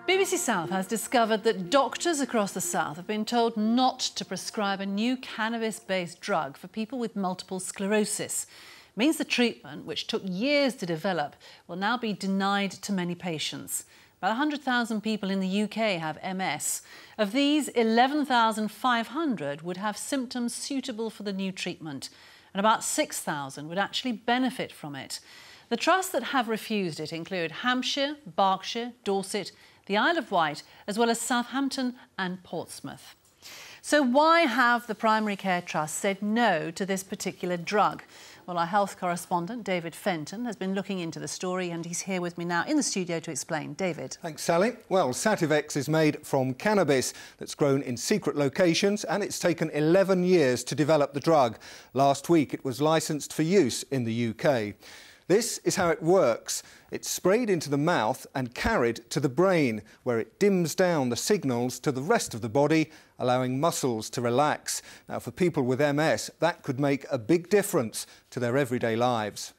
BBC South has discovered that doctors across the South have been told not to prescribe a new cannabis-based drug for people with multiple sclerosis. It means the treatment, which took years to develop, will now be denied to many patients. About 100,000 people in the UK have MS. Of these, 11,500 would have symptoms suitable for the new treatment, and about 6,000 would actually benefit from it. The trusts that have refused it include Hampshire, Berkshire, Dorset, the Isle of Wight, as well as Southampton and Portsmouth. So why have the primary care trusts said no to this particular drug? Well, our health correspondent, David Fenton, has been looking into the story and he's here with me now in the studio to explain. David. Thanks, Sally. Well, Sativex is made from cannabis that's grown in secret locations and it's taken 11 years to develop the drug. Last week it was licensed for use in the UK. This is how it works. It's sprayed into the mouth and carried to the brain, where it dims down the signals to the rest of the body, allowing muscles to relax. Now, for people with MS, that could make a big difference to their everyday lives.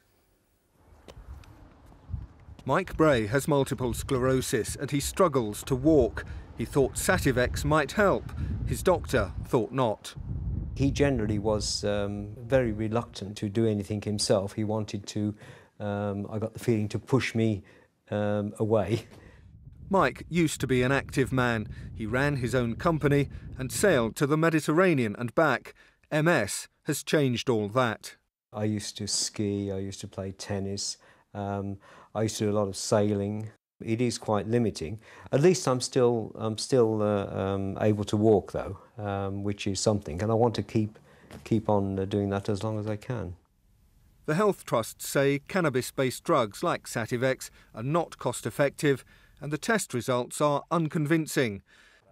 Mike Bray has multiple sclerosis and he struggles to walk. He thought Sativex might help. His doctor thought not. He generally was very reluctant to do anything himself. He wanted to, I got the feeling, to push me away. Mike used to be an active man. He ran his own company and sailed to the Mediterranean and back. MS has changed all that. I used to ski, I used to play tennis, I used to do a lot of sailing. It is quite limiting. At least I'm still able to walk though, which is something, and I want to keep on doing that as long as I can. The health trusts say cannabis-based drugs like Sativex are not cost-effective and the test results are unconvincing.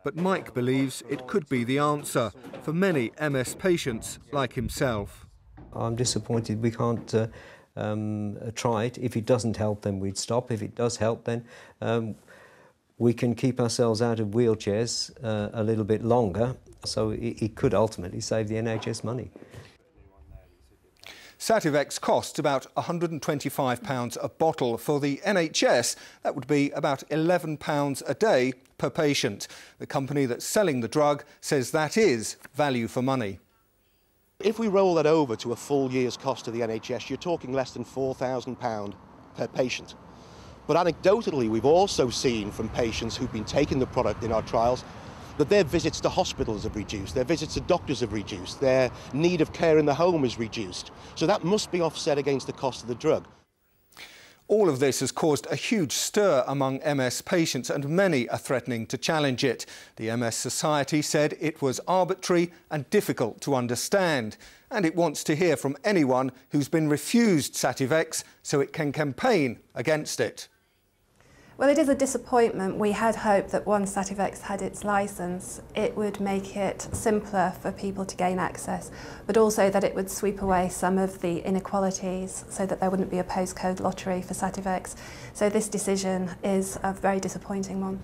But Mike believes it could be the answer for many MS patients like himself. I'm disappointed we can't try it. If it doesn't help, then we'd stop. If it does help, then we can keep ourselves out of wheelchairs a little bit longer, so it could ultimately save the NHS money. Sativex costs about £125 a bottle. For the NHS, that would be about £11 a day per patient. The company that's selling the drug says that is value for money. If we roll that over to a full year's cost to the NHS, you're talking less than £4,000 per patient. But anecdotally, we've also seen from patients who've been taking the product in our trials that their visits to hospitals have reduced, their visits to doctors have reduced, their need of care in the home is reduced. So that must be offset against the cost of the drug. All of this has caused a huge stir among MS patients and many are threatening to challenge it. The MS Society said it was arbitrary and difficult to understand, and it wants to hear from anyone who's been refused Sativex so it can campaign against it. Well, it is a disappointment. We had hoped that once Sativex had its licence, it would make it simpler for people to gain access, but also that it would sweep away some of the inequalities so that there wouldn't be a postcode lottery for Sativex. So this decision is a very disappointing one.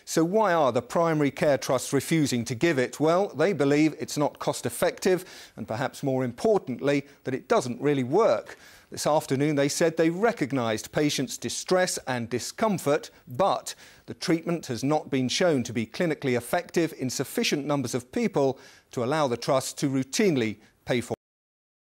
So why are the primary care trusts refusing to give it? Well, they believe it's not cost-effective and perhaps more importantly that it doesn't really work. This afternoon they said they recognised patients' distress and discomfort, but the treatment has not been shown to be clinically effective in sufficient numbers of people to allow the trust to routinely pay for